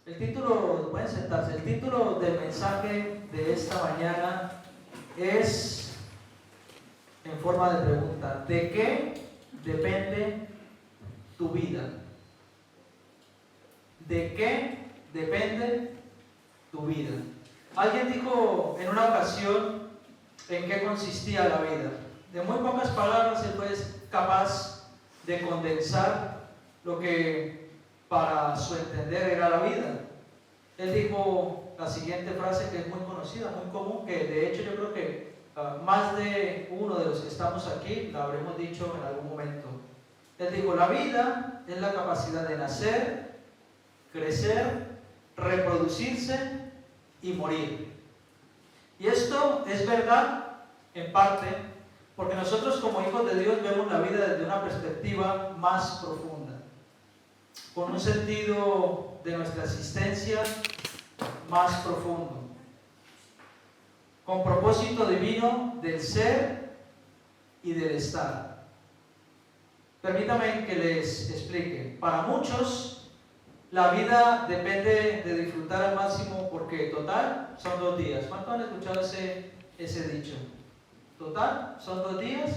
El título, pueden sentarse, el título del mensaje de esta mañana es en forma de pregunta: ¿de qué depende tu vida? ¿De qué depende tu vida? Alguien dijo en una ocasión en qué consistía la vida. De muy pocas palabras él fue capaz de condensar lo que para su entender era la vida. Él dijo la siguiente frase que es muy conocida, muy común, que de hecho yo creo que más de uno de los que estamos aquí la habremos dicho en algún momento. Él dijo: la vida es la capacidad de nacer, crecer, reproducirse y morir. Y esto es verdad en parte porque nosotros como hijos de Dios vemos la vida desde una perspectiva más profunda, con un sentido de nuestra existencia más profundo, con propósito divino del ser y del estar. Permítame que les explique. Para muchos la vida depende de disfrutar al máximo porque total son 2 días. ¿Cuántos han escuchado ese dicho? Total son 2 días,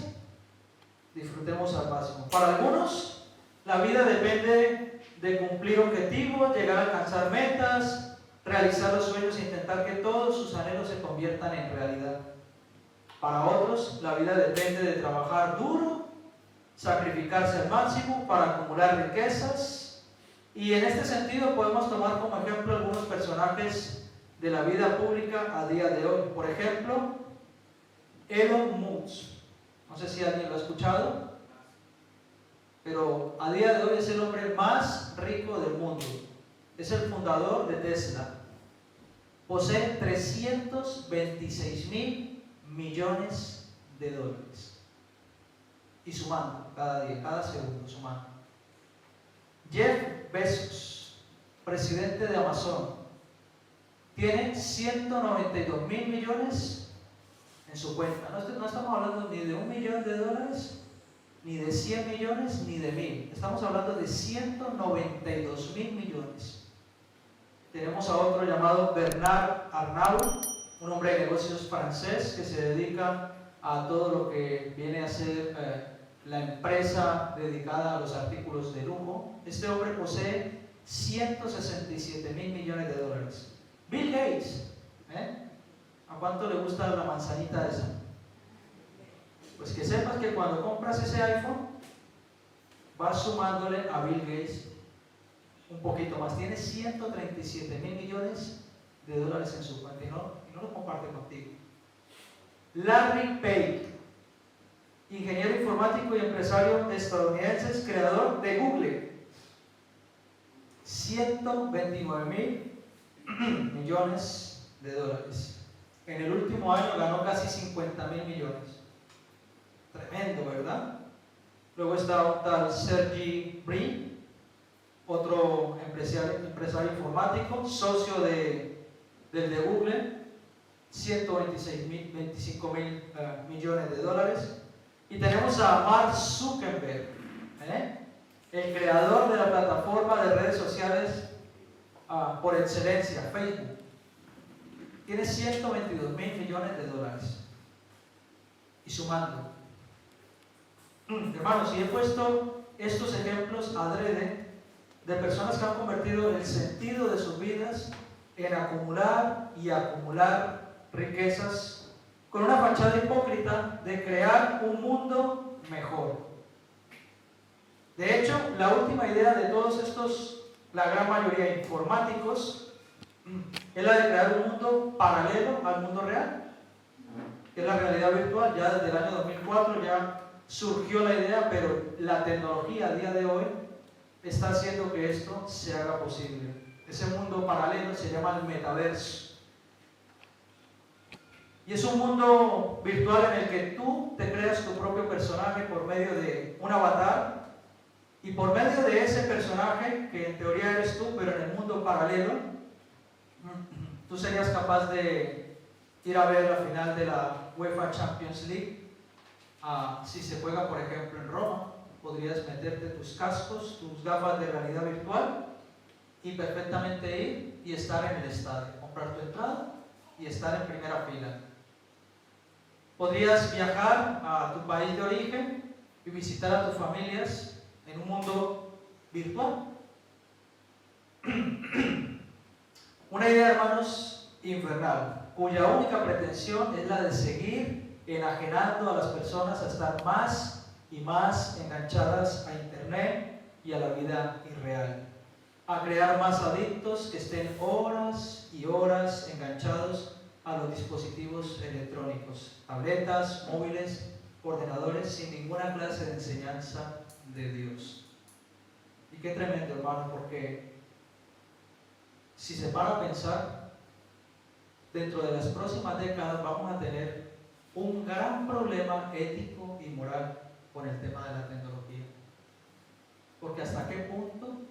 disfrutemos al máximo. Para algunos la vida depende de cumplir objetivos, llegar a alcanzar metas, realizar los sueños e intentar que todos sus anhelos se conviertan en realidad. Para otros la vida depende de trabajar duro, sacrificarse al máximo para acumular riquezas. Y en este sentido podemos tomar como ejemplo algunos personajes de la vida pública a día de hoy. Por ejemplo, Elon Musk. No sé si alguien lo ha escuchado, pero a día de hoy es el hombre más rico del mundo. Es el fundador de Tesla. Posee 326.000 millones de dólares. Y sumando cada día, cada segundo, sumando. Jeff Bezos, presidente de Amazon, tiene 192.000 millones en su cuenta. No estamos hablando ni de $1 millón, ni de 100 millones, ni de 1000. Estamos hablando de 192.000 millones. Tenemos a otro llamado Bernard Arnault, un hombre de negocios francés que se dedica a todo lo que viene a ser la empresa dedicada a los artículos de lujo. Este hombre posee 167.000 millones de dólares. Bill Gates, ¿a cuánto le gusta la manzanita esa? Pues que sepas que cuando compras ese iPhone vas sumándole a Bill Gates un poquito más. Tiene 137.000 millones de dólares en su cuenta y no lo comparte contigo. Larry Page, ingeniero informático y empresario estadounidense, creador de Google, 129.000 millones de dólares. En el último año ganó casi 50.000 millones. Tremendo, ¿verdad? Luego está un tal Sergey Brin, otro empresario informático, socio del de Google, 125.000 millones de dólares. Y tenemos a Mark Zuckerberg, el creador de la plataforma de redes sociales por excelencia, Facebook. Tiene 122.000 millones de dólares. Y sumando. Hermanos, y he puesto estos ejemplos adrede de personas que han convertido el sentido de sus vidas en acumular y acumular riquezas con una fachada hipócrita de crear un mundo mejor. De hecho, la última idea de todos estos, la gran mayoría informáticos, es la de crear un mundo paralelo al mundo real, que es la realidad virtual. Ya desde el año 2004 ya surgió la idea, pero la tecnología a día de hoy está haciendo que esto se haga posible. Ese mundo paralelo se llama el metaverso. Y es un mundo virtual en el que tú te creas tu propio personaje por medio de un avatar, y por medio de ese personaje, que en teoría eres tú, pero en el mundo paralelo, tú serías capaz de ir a ver la final de la UEFA Champions League. Si se juega, por ejemplo, en Roma, podrías meterte tus cascos, tus gafas de realidad virtual y perfectamente ir y estar en el estadio, comprar tu entrada y estar en primera fila. Podrías viajar a tu país de origen y visitar a tus familias en un mundo virtual. Una idea, hermanos, infernal, cuya única pretensión es la de seguir enajenando a las personas a estar más y más enganchadas a internet y a la vida irreal, a crear más adictos que estén horas y horas enganchados a los dispositivos electrónicos, tabletas, móviles, ordenadores, sin ninguna clase de enseñanza de Dios. Y qué tremendo, hermano, porque si se para a pensar, dentro de las próximas décadas vamos a tener un gran problema ético y moral con el tema de la tecnología. Porque hasta qué punto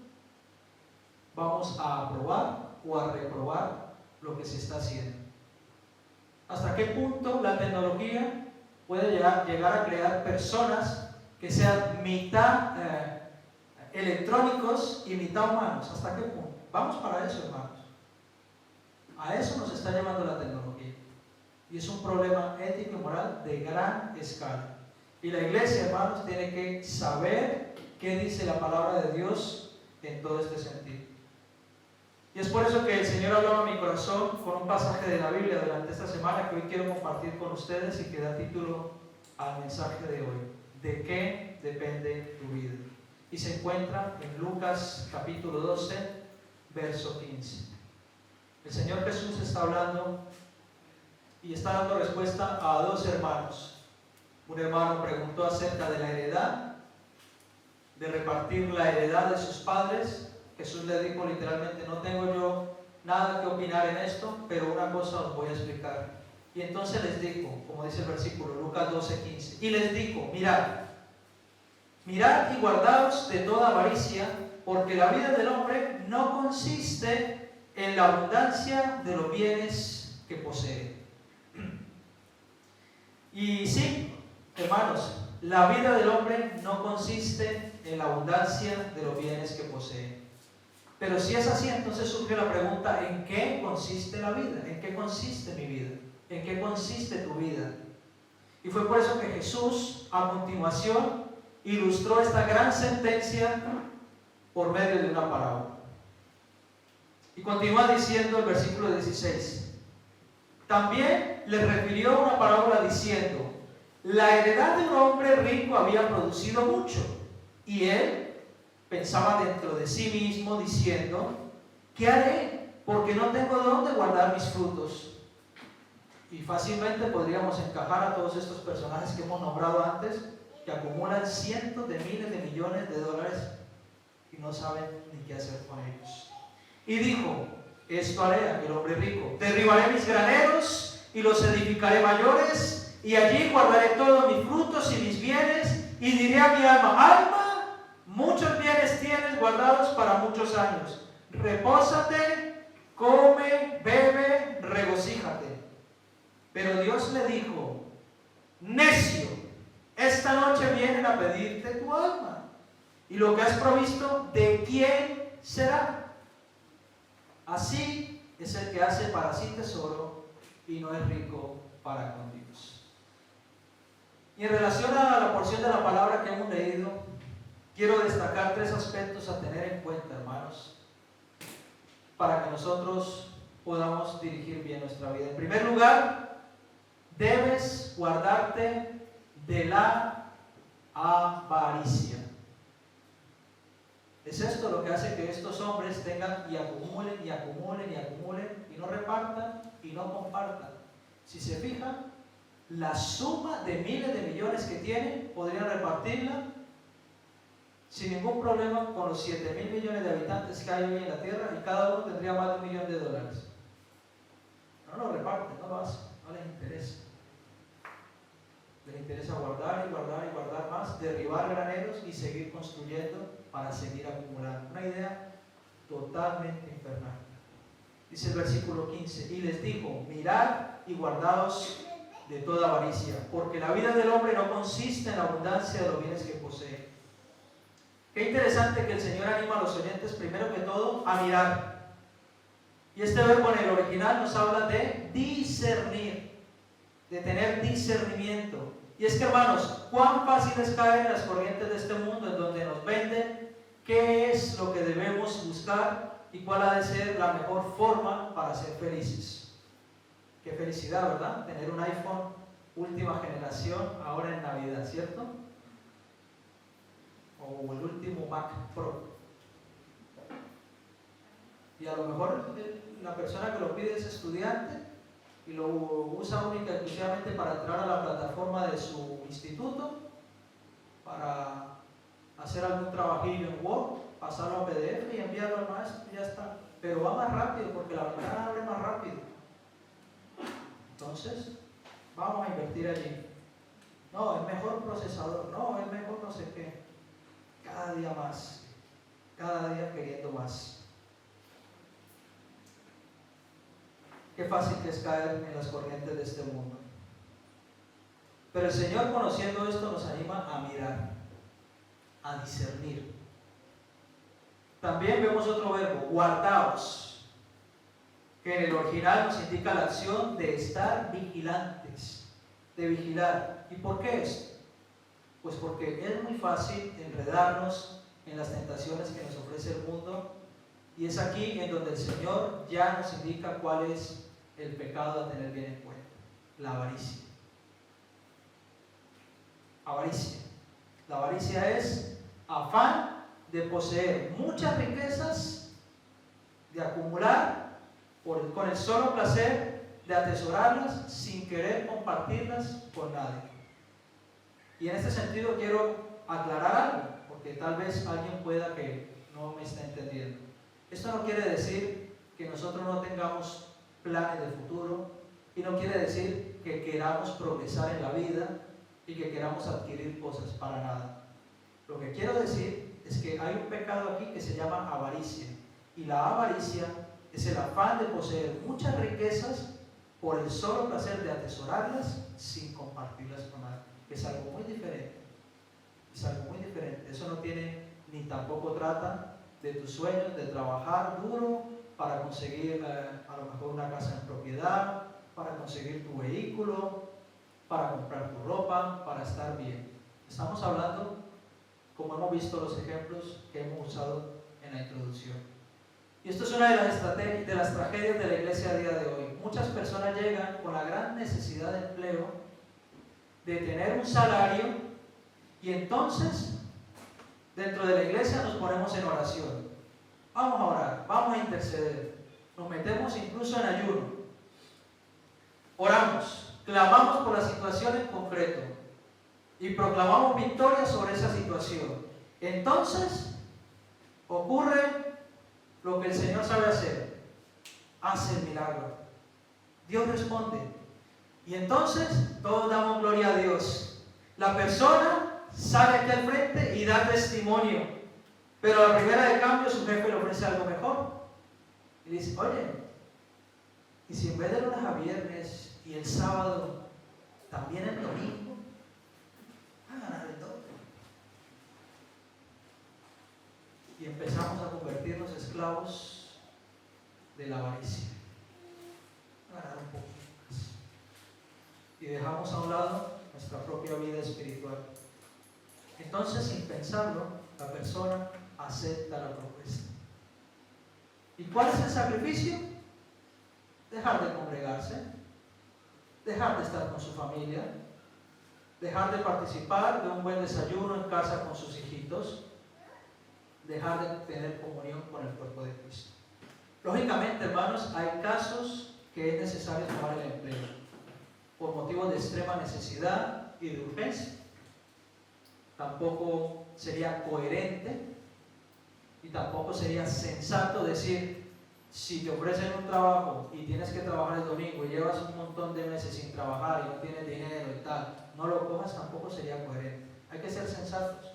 vamos a aprobar o a reprobar lo que se está haciendo. Hasta qué punto la tecnología puede llegar a crear personas que sean mitad electrónicos y mitad humanos. ¿Hasta qué punto? Vamos para eso, hermanos. A eso nos está llevando la tecnología. Y es un problema ético y moral de gran escala. Y la iglesia, hermanos, tiene que saber qué dice la palabra de Dios en todo este sentido. Y es por eso que el Señor hablaba a mi corazón con un pasaje de la Biblia durante esta semana que hoy quiero compartir con ustedes y que da título al mensaje de hoy. ¿De qué depende tu vida? Y se encuentra en Lucas capítulo 12, verso 15. El Señor Jesús está hablando y está dando respuesta a dos hermanos. Un hermano preguntó acerca de la heredad, de repartir la heredad de sus padres. Jesús le dijo literalmente: no tengo yo nada que opinar en esto, pero una cosa os voy a explicar. Y entonces les dijo, como dice el versículo, Lucas 12:15, y les dijo: mirad y guardaos de toda avaricia, porque la vida del hombre no consiste en la abundancia de los bienes que posee. Y sí, hermanos, la vida del hombre no consiste en la abundancia de los bienes que posee. Pero si es así, entonces surge la pregunta: ¿en qué consiste la vida? ¿En qué consiste mi vida? ¿En qué consiste tu vida? Y fue por eso que Jesús, a continuación, ilustró esta gran sentencia por medio de una parábola. Y continúa diciendo el versículo 16. También le refirió una parábola diciendo: la heredad de un hombre rico había producido mucho, y él pensaba dentro de sí mismo diciendo: ¿qué haré? Porque no tengo dónde guardar mis frutos. Y fácilmente podríamos encajar a todos estos personajes que hemos nombrado antes, que acumulan cientos de miles de millones de dólares y no saben ni qué hacer con ellos. Y dijo: esto haré, aquel hombre rico: derribaré mis graneros y los edificaré mayores, y allí guardaré todos mis frutos y mis bienes, y diré a mi alma: alma, muchos bienes tienes guardados para muchos años. Repósate, come, bebe, regocíjate. Pero Dios le dijo: necio, esta noche vienen a pedirte tu alma, y lo que has provisto, ¿de quién será? Así es el que hace para sí tesoro y no es rico para con Dios. Y en relación a la porción de la palabra que hemos leído, quiero destacar tres aspectos a tener en cuenta, hermanos, para que nosotros podamos dirigir bien nuestra vida. En primer lugar, debes guardarte de la avaricia. Es esto lo que hace que estos hombres tengan y acumulen y acumulen y acumulen y no repartan y no compartan. Si se fijan, la suma de miles de millones que tienen podrían repartirla sin ningún problema con los 7.000 millones de habitantes que hay hoy en la tierra, y cada uno tendría más de $1 millón. No lo reparten, no lo hacen, no les interesa. Les interesa guardar y guardar y guardar más, derribar graneros y seguir construyendo para seguir acumulando. Una idea totalmente infernal. Dice el versículo 15: y les dijo: mirad y guardaos de toda avaricia, porque la vida del hombre no consiste en la abundancia de los bienes que posee. Qué interesante que el Señor anima a los oyentes, primero que todo, a mirar. Y este verbo en el original nos habla de discernir, de tener discernimiento. Y es que, hermanos, cuán fácil es caer en las corrientes de este mundo en donde nos venden qué es lo que debemos buscar y cuál ha de ser la mejor forma para ser felices. Qué felicidad, ¿verdad? Tener un iPhone última generación ahora en Navidad, ¿cierto? O el último Mac Pro. Y a lo mejor la persona que lo pide es estudiante y lo usa única y exclusivamente para entrar a la plataforma de su instituto, para hacer algún trabajillo en Word, pasarlo a PDF y enviarlo al maestro y ya está. Pero va más rápido porque la ventana abre más rápido. Entonces, vamos a invertir allí. No, es mejor procesador, no, es mejor no sé qué. Cada día más, cada día queriendo más. Qué fácil que es caer en las corrientes de este mundo. Pero el Señor, conociendo esto, nos anima a mirar, a discernir. También vemos otro verbo, guardaos, que en el original nos indica la acción de estar vigilantes, de vigilar. ¿Y por qué esto? Pues porque es muy fácil enredarnos en las tentaciones que nos ofrece el mundo, y es aquí en donde el Señor ya nos indica cuál es el pecado a tener bien en cuenta: la avaricia. Avaricia. La avaricia es afán de poseer muchas riquezas, de acumular con el solo placer de atesorarlas sin querer compartirlas con nadie. Y en este sentido quiero aclarar algo, porque tal vez alguien pueda que no me esté entendiendo. Esto no quiere decir que nosotros no tengamos planes de futuro, y no quiere decir que queramos progresar en la vida y que queramos adquirir cosas, para nada. Lo que quiero decir es que hay un pecado aquí que se llama avaricia, y la avaricia es el afán de poseer muchas riquezas por el solo placer de atesorarlas sin compartirlas con nadie. Es algo muy diferente. Es algo muy diferente. Eso no tiene, ni tampoco trata de tus sueños, de trabajar duro para conseguir a lo mejor una casa en propiedad, para conseguir tu vehículo, para comprar tu ropa, para estar bien. Estamos hablando, como hemos visto los ejemplos que hemos usado en la introducción. Y esto es una de las tragedias de la iglesia a día de hoy. Muchas personas llegan con la gran necesidad de empleo, de tener un salario, y entonces dentro de la iglesia nos ponemos en oración. Vamos a orar, vamos a interceder, nos metemos incluso en ayuno, oramos, clamamos por la situación en concreto y proclamamos victoria sobre esa situación. Entonces ocurre lo que el Señor sabe hacer: hace el milagro, Dios responde, y entonces todos damos gloria a Dios. La persona sale aquí al frente y da testimonio, pero a la primera de cambio su jefe le ofrece algo mejor y dice: oye, y si en vez de lunes a viernes y el sábado también el domingo, a ganar el doble. Y empezamos a convertirnos esclavos de la avaricia, a ganar un poquito más, y dejamos a un lado nuestra propia vida espiritual. Entonces, sin pensarlo, la persona acepta la propuesta. ¿Y cuál es el sacrificio? Dejar de congregarse, dejar de estar con su familia, dejar de participar de un buen desayuno en casa con sus hijitos, dejar de tener comunión con el cuerpo de Cristo. Lógicamente, hermanos, hay casos que es necesario tomar el empleo por motivos de extrema necesidad y de urgencia. Tampoco sería coherente y tampoco sería sensato decir: si te ofrecen un trabajo y tienes que trabajar el domingo y llevas un montón de meses sin trabajar y no tienes dinero y tal, no lo cojas. Tampoco sería coherente. Hay que ser sensatos,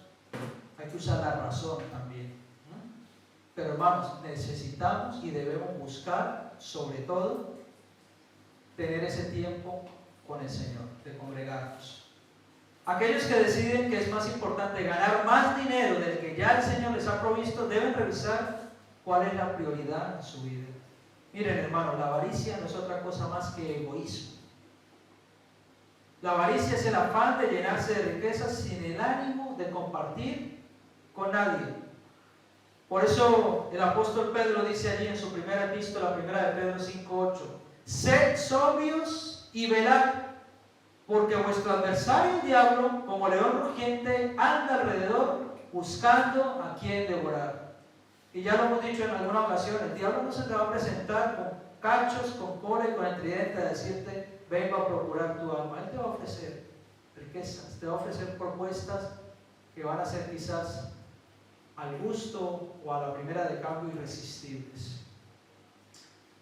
hay que usar la razón también. Pero hermanos, necesitamos y debemos buscar, sobre todo, tener ese tiempo con el Señor, de congregarnos. Aquellos que deciden que es más importante ganar más dinero del que ya el Señor les ha provisto, deben revisar cuál es la prioridad en su vida. Miren, hermano, la avaricia no es otra cosa más que egoísmo. La avaricia es el afán de llenarse de riquezas sin el ánimo de compartir con nadie. Por eso el apóstol Pedro dice allí en su primera epístola, primera de Pedro 5:8, sed sobrios y velad, porque vuestro adversario el diablo, como león rugiente, anda alrededor buscando a quien devorar. Y ya lo hemos dicho en alguna ocasión, el diablo no se te va a presentar con cachos, con cola y con el tridente a decirte, vengo a procurar tu alma. Él te va a ofrecer riquezas, te va a ofrecer propuestas que van a ser quizás al gusto o a la primera de cambio irresistibles.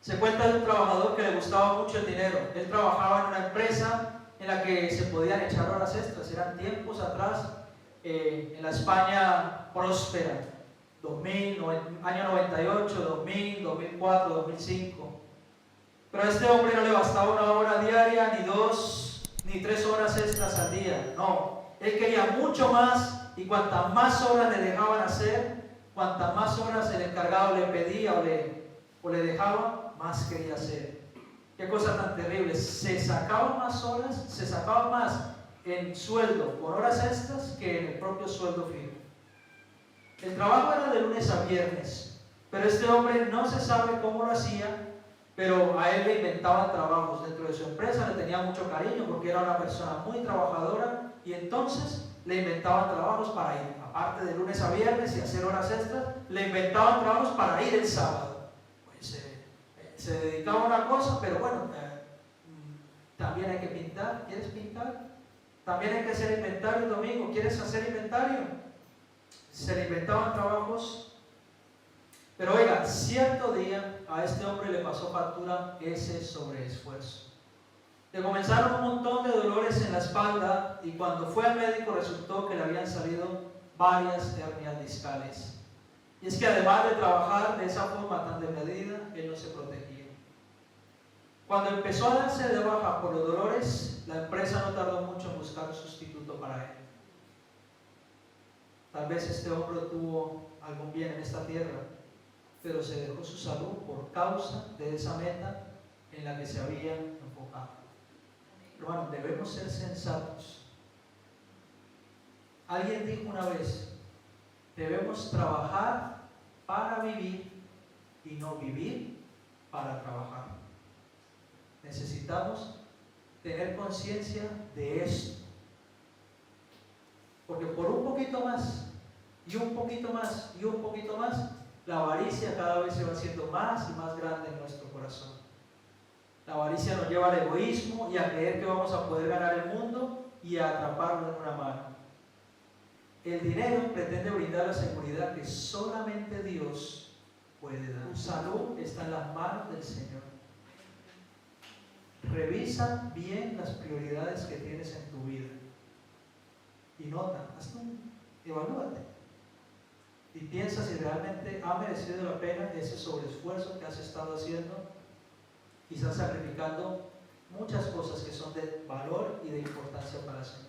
Se cuenta de un trabajador que le gustaba mucho el dinero. Él trabajaba en una empresa en la que se podían echar horas extras. Eran tiempos atrás, en la España próspera, 2000, año 98, 2000, 2004, 2005. Pero a este hombre no le bastaba una hora diaria, ni 2, ni 3 horas extras al día. No, él quería mucho más, y cuantas más horas le dejaban hacer, cuantas más horas el encargado le pedía o le dejaba, más quería hacer. Qué cosa tan terrible. Se sacaban más horas, se sacaban más en sueldo por horas extras que en el propio sueldo fijo. El trabajo era de lunes a viernes, pero este hombre no se sabe cómo lo hacía, pero a él le inventaban trabajos dentro de su empresa, le tenía mucho cariño porque era una persona muy trabajadora, y entonces le inventaban trabajos para ir, aparte de lunes a viernes y hacer horas extras, le inventaban trabajos para ir el sábado. Pues se dedicaba a una cosa, pero bueno, también hay que pintar. ¿Quieres pintar? También hay que hacer inventario el domingo. ¿Quieres hacer inventario? Se le inventaban trabajos. Pero oiga, cierto día a este hombre le pasó factura ese sobreesfuerzo. Le comenzaron un montón de dolores en la espalda, y cuando fue al médico resultó que le habían salido varias hernias discales. Y es que además de trabajar de esa forma tan desmedida, él no se protegía. Cuando empezó a darse de baja por los dolores, la empresa no tardó mucho en buscar un sustituto para él. Tal vez este hombre tuvo algún bien en esta tierra, pero se dejó su salud por causa de esa meta en la que se había enfocado. Hermano, debemos ser sensatos. Alguien dijo una vez, debemos trabajar para vivir y no vivir para trabajar. Necesitamos tener conciencia de esto, porque por un poquito más y un poquito más y un poquito más, la avaricia cada vez se va haciendo más y más grande en nuestro corazón. La avaricia nos lleva al egoísmo y a creer que vamos a poder ganar el mundo y a atraparlo en una mano. El dinero pretende brindar la seguridad que solamente Dios puede dar. Tu salud está en las manos del Señor. Revisa bien las prioridades que tienes en tu vida y nota, evalúate y piensa si realmente ha merecido la pena ese sobreesfuerzo que has estado haciendo, quizás sacrificando muchas cosas que son de valor y de importancia para el Señor.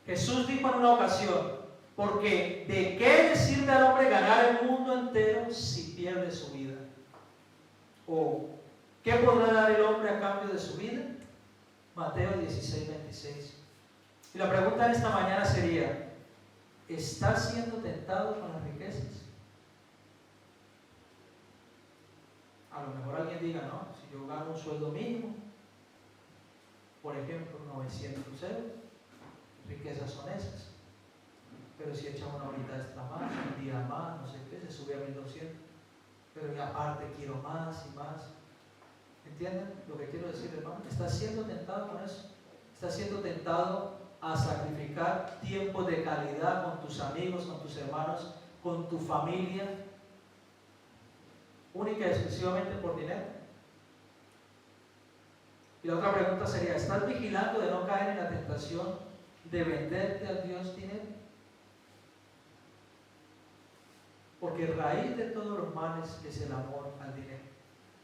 Jesús dijo en una ocasión, porque ¿de qué le sirve al hombre ganar el mundo entero si pierde su vida? O ¿qué podrá dar el hombre a cambio de su vida? Mateo 16:26. Y la pregunta en esta mañana sería, ¿estás siendo tentado con las riquezas? A lo mejor alguien diga, no, si yo gano un sueldo mínimo, por ejemplo 900 euros, riquezas son esas. Pero si echa una horita extra más, un día más, no sé qué, se sube a 1200. Pero y aparte quiero más y más. ¿Entienden lo que quiero decir, hermano? ¿Estás siendo tentado con eso? ¿Estás siendo tentado a sacrificar tiempo de calidad con tus amigos, con tus hermanos, con tu familia, única y exclusivamente por dinero? Y la otra pregunta sería, ¿estás vigilando de no caer en la tentación de venderte a Dios dinero? Porque raíz de todos los males es el amor al dinero.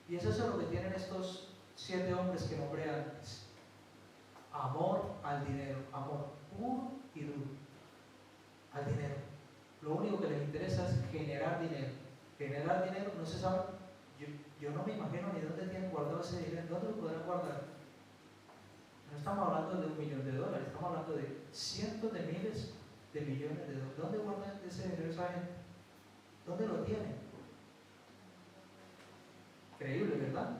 Y eso es lo que tienen estos 7 hombres que nombré antes. Amor al dinero, amor. puro y duro al dinero. Lo único que les interesa es generar dinero. Generar dinero, no se sabe. Yo no me imagino ni dónde tienen guardado ese dinero, dónde lo podrán guardar. No estamos hablando de $1 millón, estamos hablando de cientos de miles de millones de dólares. ¿Dónde guardan ese dinero esa gente? ¿Dónde lo tienen? Increíble, ¿verdad?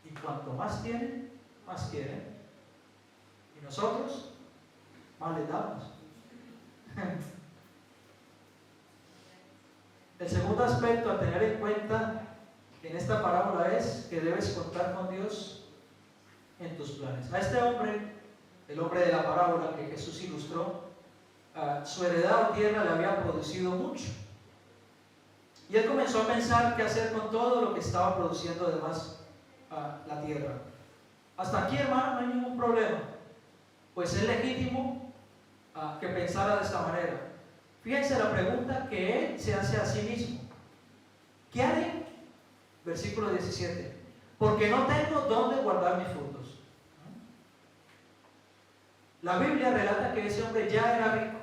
Y cuanto más tienen, más quieren. Y nosotros, más les damos. El segundo aspecto a tener en cuenta en esta parábola es que debes contar con Dios en tus planes. A este hombre, el hombre de la parábola que Jesús ilustró, su heredad o tierra le había producido mucho. Y él comenzó a pensar qué hacer con todo lo que estaba produciendo además la tierra. Hasta aquí, hermano, no hay ningún problema. Pues es legítimo que pensara de esta manera. Fíjense la pregunta que él se hace a sí mismo. ¿Qué haré? Versículo 17. Porque no tengo dónde guardar mis frutos. La Biblia relata que ese hombre ya era rico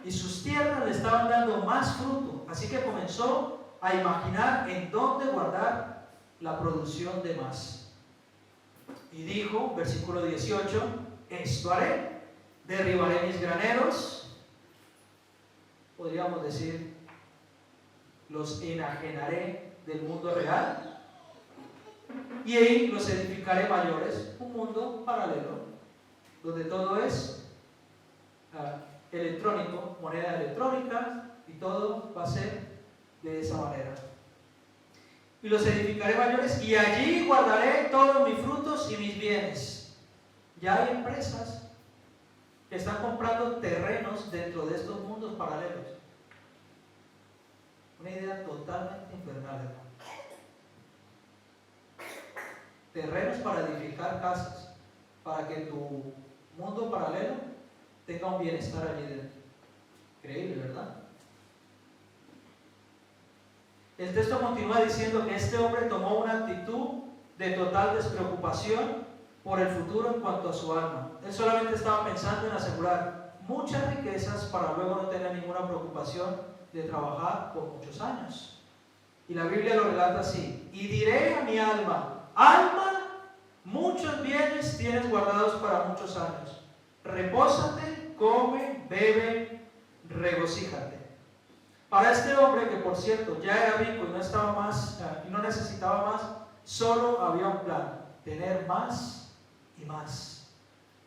y sus tierras le estaban dando más fruto. Así que comenzó a imaginar en dónde guardar la producción de más. Y dijo, versículo 18, esto haré, derribaré mis graneros, podríamos decir, los enajenaré del mundo real, y ahí los edificaré mayores, un mundo paralelo, donde todo es electrónico, moneda electrónica, y todo va a ser de esa manera. Y los edificaré mayores, y allí guardaré todos mis frutos y mis bienes. Ya hay empresas que están comprando terrenos dentro de estos mundos paralelos. Una idea totalmente infernal, hermano. Terrenos para edificar casas, para que tu mundo paralelo tenga un bienestar allí dentro. Increíble, ¿verdad? El texto continúa diciendo que este hombre tomó una actitud de total despreocupación por el futuro en cuanto a su alma. Él solamente estaba pensando en asegurar muchas riquezas para luego no tener ninguna preocupación de trabajar por muchos años. Y la Biblia lo relata así: y diré a mi alma, alma, muchos bienes tienes guardados para muchos años. Repósate, come, bebe, regocíjate. Para este hombre, que por cierto ya era rico y no estaba más y no necesitaba más, solo había un plan: tener más y más,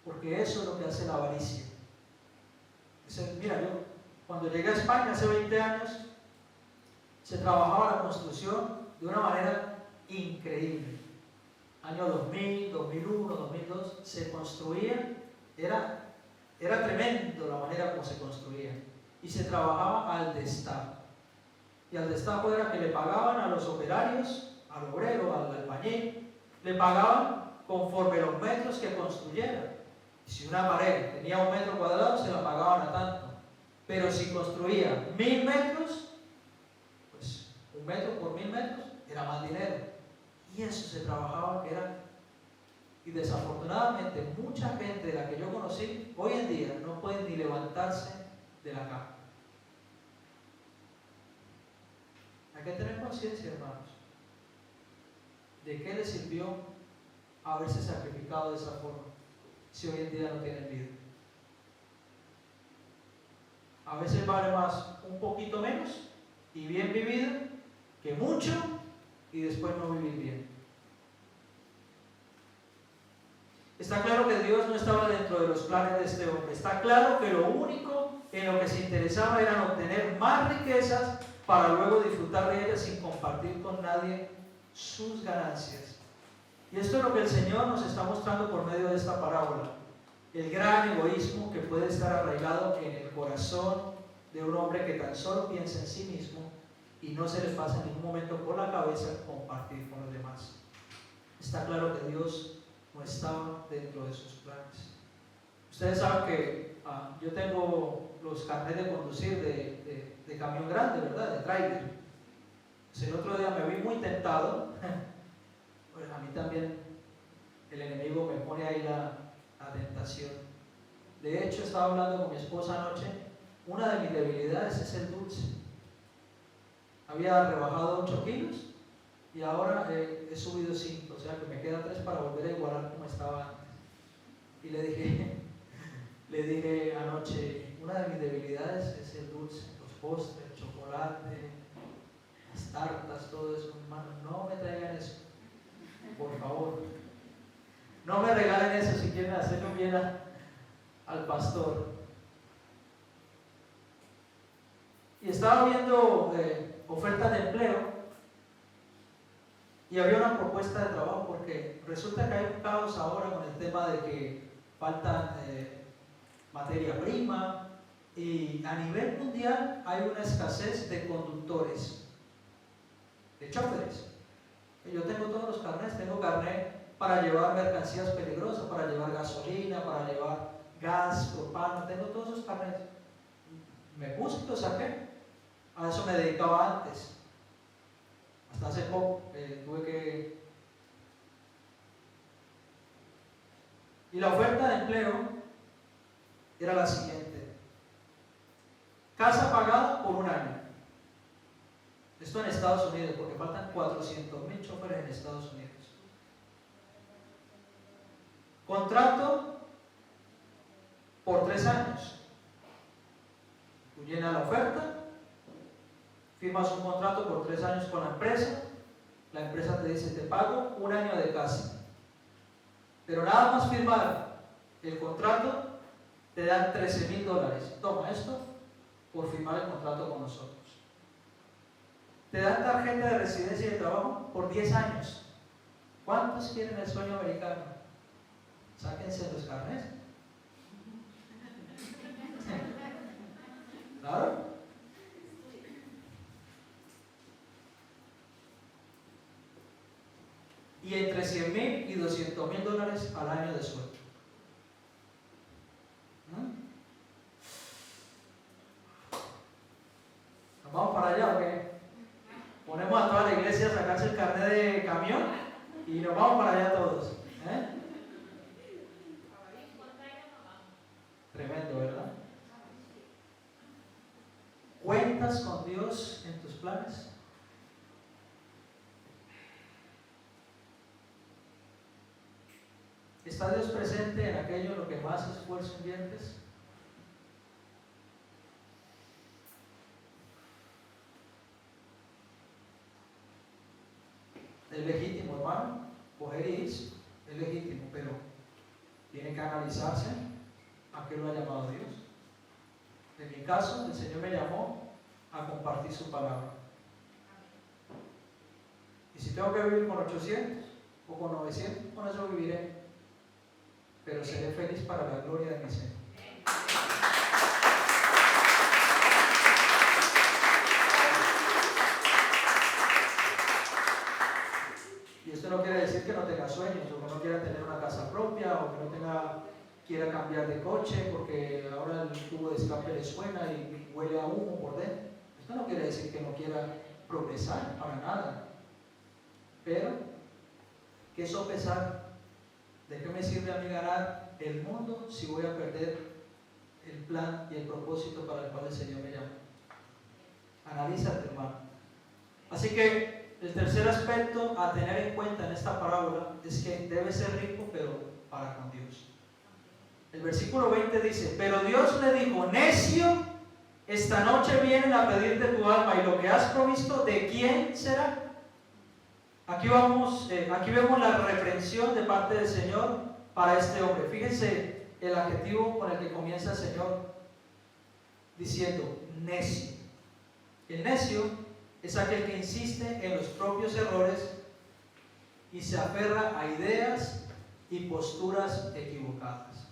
porque eso es lo que hace la avaricia. Dice, mira, yo cuando llegué a España hace 20 años, se trabajaba la construcción de una manera increíble. Año 2000, 2001, 2002, se construía, era tremendo la manera como se construía. Y se trabajaba al destajo. Y al destajo era que le pagaban a los operarios, al obrero, al albañil, le pagaban conforme los metros que construyeran. Si una pared tenía 1 metro cuadrado, se la pagaban a tanto. Pero si construía 1000 metros, pues 1 metro por 1000 metros era más dinero. Y eso se trabajaba, que era. Y desafortunadamente, mucha gente de la que yo conocí, hoy en día no puede ni levantarse de la cama. Hay que tener conciencia, hermanos, de qué les sirvió haberse sacrificado de esa forma, si hoy en día no tienen vida. A veces vale más un poquito menos y bien vivido que mucho y después no vivir bien. Está claro que Dios no estaba dentro de los planes de este hombre. Está claro que lo único en lo que se interesaba era obtener más riquezas para luego disfrutar de ellas sin compartir con nadie sus ganancias. Y esto es lo que el Señor nos está mostrando por medio de esta parábola. El gran egoísmo que puede estar arraigado en el corazón de un hombre que tan solo piensa en sí mismo y no se le pasa en ningún momento por la cabeza compartir con los demás. Está claro que Dios no estaba dentro de sus planes. Ustedes saben que yo tengo los carnets de conducir de camión grande, ¿verdad? De tráiler. Pues el otro día me vi muy tentado. Pues a mí también el enemigo me pone ahí la tentación De hecho, estaba hablando con mi esposa anoche. Una de mis debilidades es el dulce. Había rebajado 8 kilos y ahora he subido 5, o sea que me queda 3 para volver a igualar como estaba antes. Y le dije anoche, una de mis debilidades es el dulce, los postres, el chocolate, las tartas, todo eso. Hermano, no me traigan eso, por favor. No me regalen eso si quieren hacerlo bien al pastor. Y estaba viendo ofertas de empleo y había una propuesta de trabajo, porque resulta que hay un caos ahora con el tema de que falta materia prima, y a nivel mundial hay una escasez de conductores, de choferes. Yo tengo todos los carnets, tengo carnet para llevar mercancías peligrosas, para llevar gasolina, para llevar gas, propano, tengo todos esos carnets. Me puse y los saqué. A eso me dedicaba antes. Hasta hace poco tuve que... Y la oferta de empleo era la siguiente: casa pagada por 1 año. Esto en Estados Unidos, porque faltan 400,000 choferes en Estados Unidos. Contrato por 3 años. Tú llenas la oferta, firmas un contrato por 3 años con la empresa te dice: te pago 1 año de casa. Pero nada más firmar el contrato, te dan $13,000. Toma esto por firmar el contrato con nosotros. Te dan tarjeta de residencia y de trabajo por 10 años. ¿Cuántos quieren el sueño americano? Sáquense los carnets. ¿Claro? Y entre $100,000 y $200,000 al año de sueldo. ¿Nos vamos para allá o qué? Ponemos a toda la iglesia a sacarse el carnet de camión y nos vamos para allá todos. Tremendo, ¿verdad? ¿Cuentas con Dios en tus planes? ¿Está Dios presente en aquello en lo que más esfuerzo inviertes? Es legítimo, hermano, coger y irse, es legítimo, pero tiene que analizarse a qué lo ha llamado Dios. En mi caso, el Señor me llamó a compartir su palabra. Y si tengo que vivir con 800 o con 900, con eso viviré. Pero seré feliz para la gloria de mi Señor. Y esto no quiere decir que no tenga sueños, o que no quiera tener una casa propia, o que no quiera cambiar de coche, porque ahora el tubo de escape le suena y huele a humo por dentro. Esto no quiere decir que no quiera progresar, para nada. Pero, ¿qué sopesar? ¿De qué me sirve a mí ganar el mundo si voy a perder el plan y el propósito para el cual el Señor me llama? Analízate, hermano. Así que el tercer aspecto a tener en cuenta en esta parábola es que debe ser rico, pero para con Dios. El versículo 20 dice: pero Dios le dijo: necio, esta noche vienen a pedirte tu alma, y lo que has provisto, ¿de quién será? Aquí vemos la reprensión de parte del Señor para este hombre. Fíjense el adjetivo con el que comienza el Señor, diciendo necio. El necio es aquel que insiste en los propios errores y se aferra a ideas y posturas equivocadas.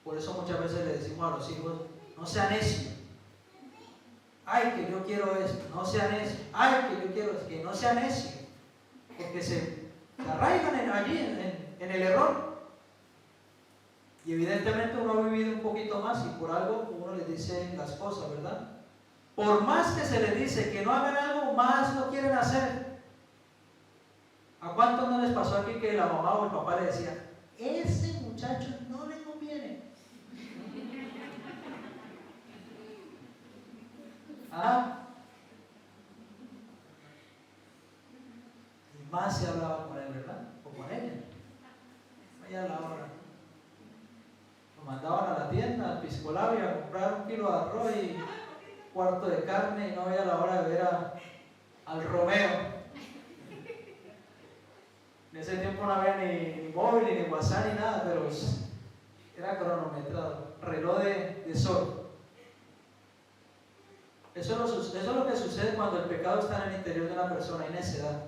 Por eso muchas veces le decimos a los hijos: no sea necio. Ay, que yo quiero esto, no sea necio. Ay, que yo quiero esto, que no sea necio. Porque se arraigan allí en el error. Y evidentemente uno ha vivido un poquito más y por algo uno les dice las cosas, ¿verdad? Por más que se les dice que no hagan algo, más lo quieren hacer. ¿A cuántos no les pasó aquí que la mamá o el papá le decía: ese muchacho no le conviene? ¿Ah? Y más se hablaba con él, ¿verdad? O con ella. Ella hablaba. Lo mandaban a la tienda, al piscolabio, a comprar 1 kilo de arroz y 1/4 de carne, y no veía la hora de ver al Romeo. En ese tiempo no había ni móvil, ni WhatsApp, ni nada, pero era cronometrado, reloj de sol. Eso es lo que sucede cuando el pecado está en el interior de una persona, hay necedad.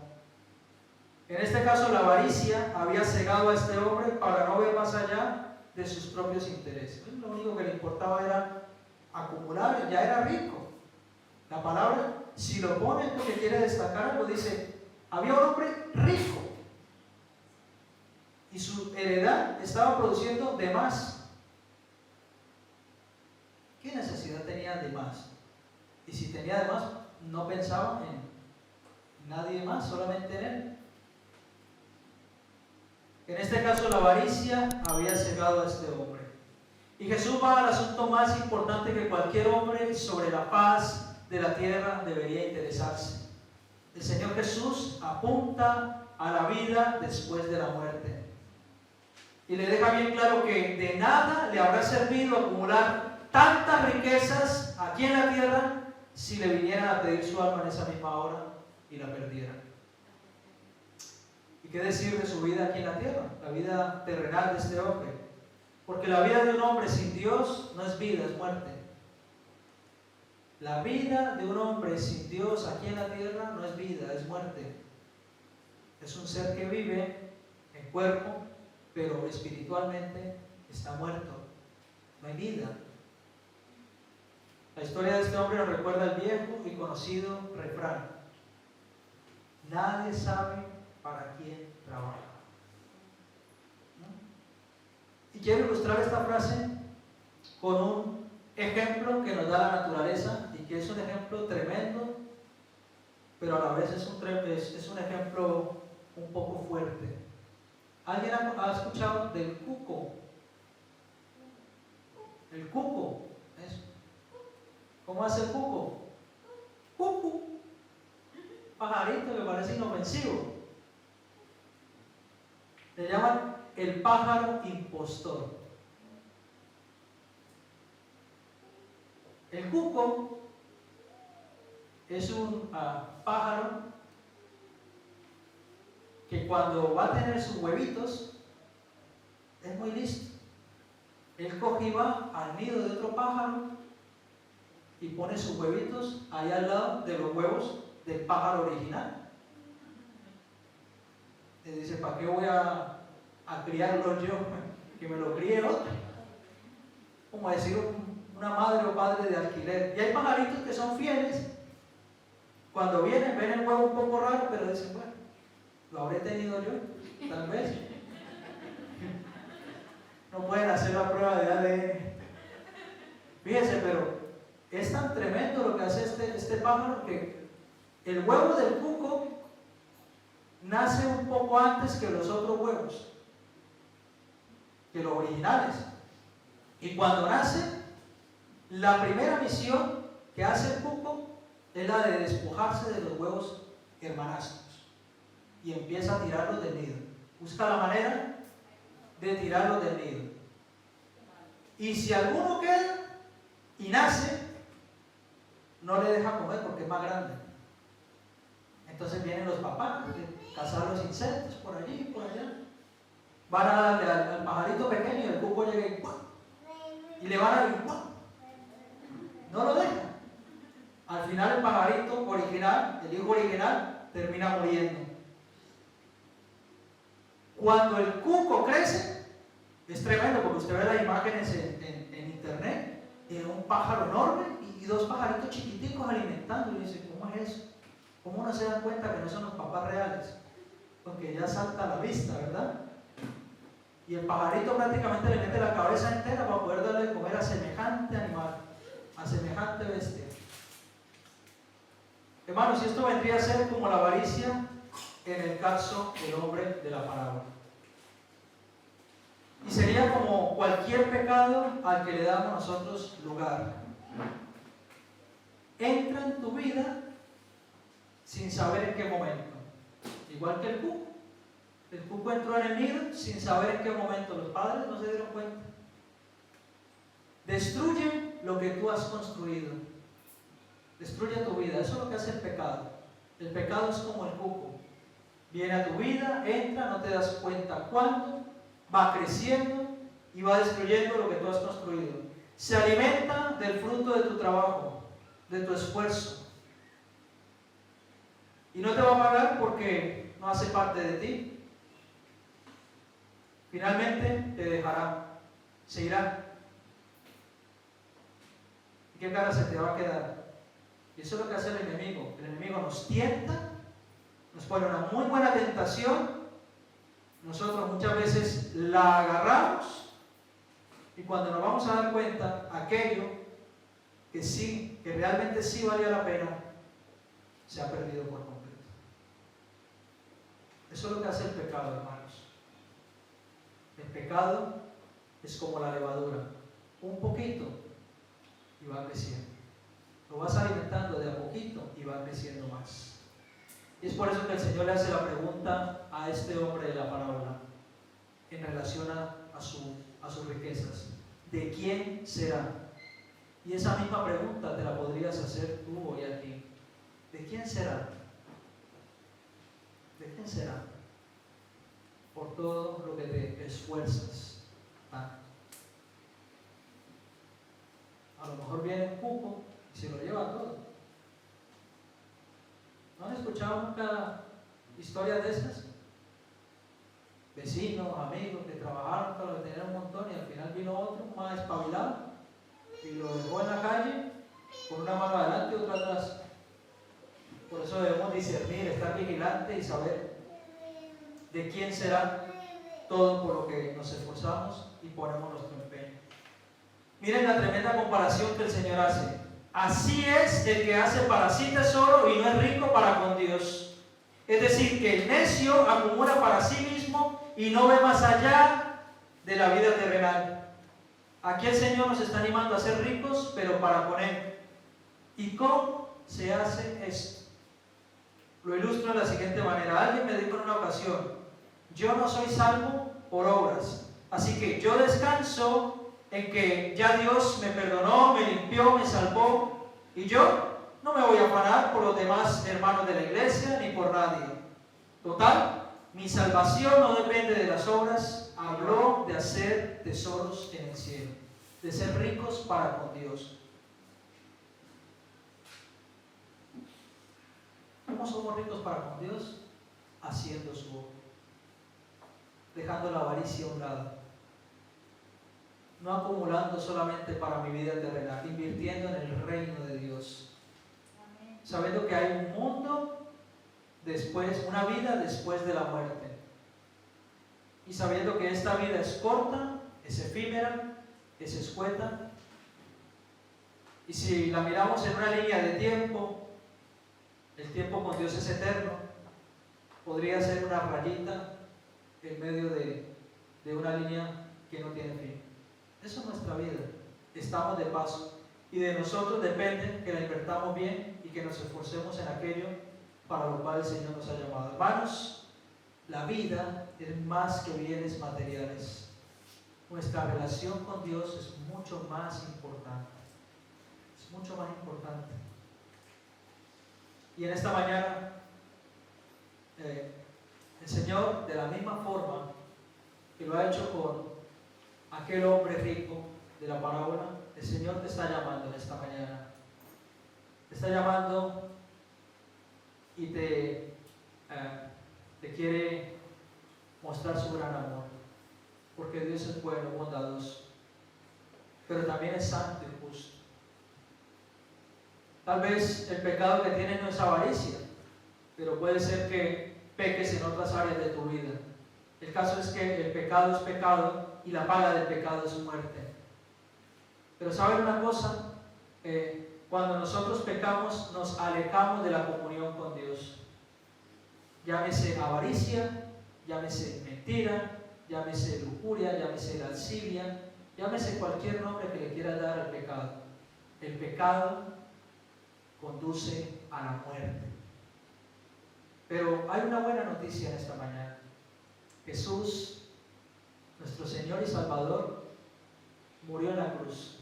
En este caso, la avaricia había cegado a este hombre para no ver más allá de sus propios intereses. Lo único que le importaba era acumular, ya era rico. La palabra, si lo pone porque quiere destacar algo, dice, había un hombre rico y su heredad estaba produciendo de más. ¿Qué necesidad tenía de más? Y si tenía de más, no pensaba en nadie más, solamente en él. En este caso, la avaricia había cegado a este hombre. Y Jesús va al asunto más importante que cualquier hombre sobre la paz de la tierra debería interesarse. El Señor Jesús apunta a la vida después de la muerte. Y le deja bien claro que de nada le habrá servido acumular tantas riquezas aquí en la tierra si le vinieran a pedir su alma en esa misma hora y la perdieran. ¿Y qué decir de su vida aquí en la tierra? La vida terrenal de este hombre. Porque la vida de un hombre sin Dios no es vida, es muerte. La vida de un hombre sin Dios aquí en la tierra no es vida, es muerte. Es un ser que vive en cuerpo, pero espiritualmente está muerto. No hay vida. La historia de este hombre nos recuerda el viejo y conocido refrán: nadie sabe para quién trabaja. ¿No? Y quiero ilustrar esta frase con un ejemplo que nos da la naturaleza y que es un ejemplo tremendo, pero a la vez es un ejemplo un poco fuerte. ¿Alguien ha escuchado del cuco? El cuco. Eso. ¿Cómo hace el cuco? Cucu. Pajarito que parece inofensivo. Le llaman el pájaro impostor. El cuco es un pájaro que cuando va a tener sus huevitos es muy listo. Él coge y va al nido de otro pájaro y pone sus huevitos ahí al lado de los huevos del pájaro original. Le dice, ¿para qué voy a criarlos yo? Que me lo críe otro. Como decir una madre o padre de alquiler. Y hay pajaritos que son fieles. Cuando vienen, ven el huevo un poco raro, pero dicen, bueno, lo habré tenido yo, tal vez. No pueden hacer la prueba de ADN. Fíjense, pero es tan tremendo lo que hace este pájaro que el huevo del cuco nace un poco antes que los otros huevos, que los originales. Y cuando nace, la primera misión que hace el cuco es la de despojarse de los huevos hermanastros y empieza a tirarlos del nido. Busca la manera de tirarlos del nido. Y si alguno queda y nace, no le deja comer porque es más grande. Entonces vienen los papás de cazar los insectos por allí y por allá. Van a darle al pajarito pequeño y el cuco llega y le van a dar no lo deja. Al final el pajarito original, el hijo original, termina muriendo. Cuando el cuco crece, es tremendo porque usted ve las imágenes en internet de un pájaro enorme y dos pajaritos chiquiticos alimentando, y dice, ¿cómo es eso? ¿Cómo no se dan cuenta que no son los papás reales? Porque ya salta a la vista, ¿verdad? Y el pajarito prácticamente le mete la cabeza entera para poder darle de comer a semejante animal, a semejante bestia. Hermanos, si esto vendría a ser como la avaricia en el caso del hombre de la parábola. Y sería como cualquier pecado al que le damos nosotros lugar. entra en tu vida sin saber en qué momento. Igual que el cuco. El cuco entró en el nido sin saber en qué momento. Los padres no se dieron cuenta. Destruye lo que tú has construido. Destruye tu vida. Eso es lo que hace el pecado. El pecado es como el cuco. Viene a tu vida, entra, no te das cuenta cuándo, va creciendo y va destruyendo lo que tú has construido. Se alimenta del fruto de tu trabajo, de tu esfuerzo. Y no te va a pagar porque no hace parte de ti. Finalmente te dejará, se irá. ¿Y qué cara se te va a quedar? Y eso es lo que hace el enemigo. El enemigo nos tienta, nos pone una muy buena tentación. Nosotros muchas veces la agarramos y cuando nos vamos a dar cuenta, aquello que sí, que realmente sí valía la pena, se ha perdido por completo. Eso es lo que hace el pecado, hermanos. El pecado es como la levadura, un poquito y va creciendo. Lo vas alimentando de a poquito y va creciendo más. Y es por eso que el Señor le hace la pregunta a este hombre de la parábola en relación a sus riquezas. ¿De quién será? Y esa misma pregunta te la podrías hacer tú hoy aquí. ¿De quién será? ¿De quién será? Por todo lo que te esfuerzas tanto. A lo mejor viene un cuco y se lo lleva todo. ¿No han escuchado nunca historias de estas? Vecinos, amigos que trabajaron para tener un montón y al final vino otro más espabilado y lo dejó en la calle con una mano adelante y otra atrás. Por eso debemos discernir, estar vigilante y saber de quién será todo por lo que nos esforzamos y ponemos nuestro empeño. Miren la tremenda comparación que el Señor hace. Así es el que hace para sí tesoro y no es rico para con Dios. Es decir, que el necio acumula para sí mismo y no ve más allá de la vida terrenal. Aquí el Señor nos está animando a ser ricos, pero para con Él. ¿Y cómo se hace esto? Lo ilustro de la siguiente manera. Alguien me dijo en una ocasión: yo no soy salvo por obras, así que yo descanso en que ya Dios me perdonó, me limpió, me salvó, y yo no me voy a afanar por los demás hermanos de la iglesia ni por nadie. Total, mi salvación no depende de las obras. Habló de hacer tesoros en el cielo, de ser ricos para con Dios. ¿Cómo somos ricos para con Dios? Haciendo su obra, dejando la avaricia a un lado, no acumulando solamente para mi vida terrenal, invirtiendo en el reino de Dios. Amén. Sabiendo que hay un mundo después, una vida después de la muerte. Y sabiendo que esta vida es corta, es efímera, es escueta. Y si la miramos en una línea de tiempo, el tiempo con Dios es eterno. Podría ser una rayita en medio de una línea que no tiene fin. Eso es nuestra vida. Estamos de paso. Y de nosotros depende que la invertamos bien y que nos esforcemos en aquello para lo cual el Señor nos ha llamado. Hermanos, la vida es más que bienes materiales. Nuestra relación con Dios es mucho más importante. Es mucho más importante. Y en esta mañana, el Señor, de la misma forma que lo ha hecho con aquel hombre rico de la parábola, el Señor te está llamando en esta mañana. Te está llamando y te quiere mostrar su gran amor. Porque Dios es bueno, bondadoso, pero también es santo y justo. Tal vez el pecado que tienes no es avaricia, pero puede ser que peques en otras áreas de tu vida. El caso es que el pecado es pecado y la paga del pecado es muerte. Pero ¿saben una cosa? Cuando nosotros pecamos, nos alejamos de la comunión con Dios. Llámese avaricia, llámese mentira, llámese lujuria, llámese lascivia, llámese cualquier nombre que le quiera dar al pecado. El pecado conduce a la muerte. Pero hay una buena noticia en esta mañana. Jesús, nuestro Señor y Salvador, murió en la cruz.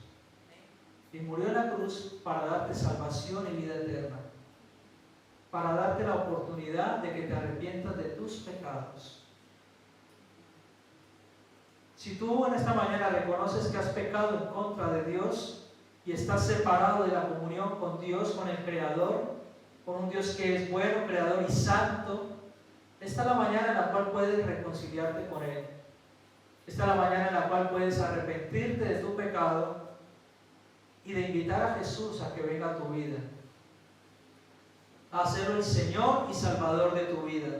Y murió en la cruz para darte salvación y vida eterna. Para darte la oportunidad de que te arrepientas de tus pecados. Si tú en esta mañana reconoces que has pecado en contra de Dios y estás separado de la comunión con Dios, con el Creador, con un Dios que es bueno, creador y santo, esta es la mañana en la cual puedes reconciliarte con Él. Esta es la mañana en la cual puedes arrepentirte de tu pecado y de invitar a Jesús a que venga a tu vida, a ser el Señor y Salvador de tu vida.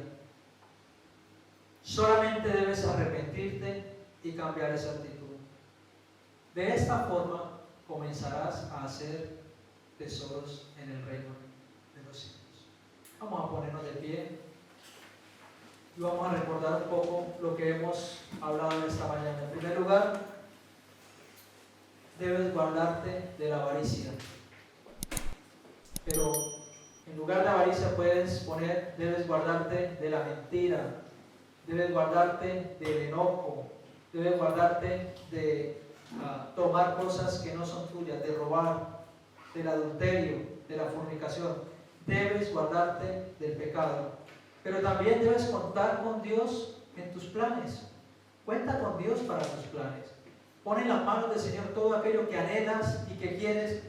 Solamente debes arrepentirte y cambiar esa actitud. De esta forma comenzarás a hacer tesoros en el reino de los cielos. Vamos a ponernos de pie y vamos a recordar un poco lo que hemos hablado esta mañana. En primer lugar, debes guardarte de la avaricia. Pero en lugar de avaricia puedes poner, debes guardarte de la mentira, debes guardarte del enojo, debes guardarte de tomar cosas que no son tuyas, de robar, del adulterio, de la fornicación. Debes guardarte del pecado. Pero también debes contar con Dios en tus planes. Cuenta con Dios para tus planes. Pon en las manos del Señor todo aquello que anhelas y que quieres,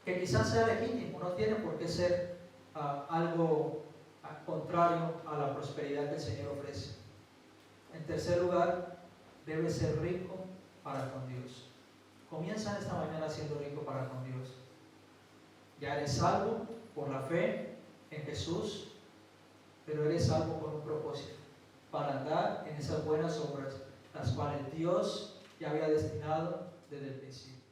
que quizás sea legítimo, no tiene por qué ser algo contrario a la prosperidad que el Señor ofrece. En tercer lugar, debes ser rico para con Dios. Comienza esta mañana siendo rico para con Dios. Ya eres salvo por la fe en Jesús, pero eres salvo con un propósito, para andar en esas buenas obras, las cuales Dios ya había destinado desde el principio.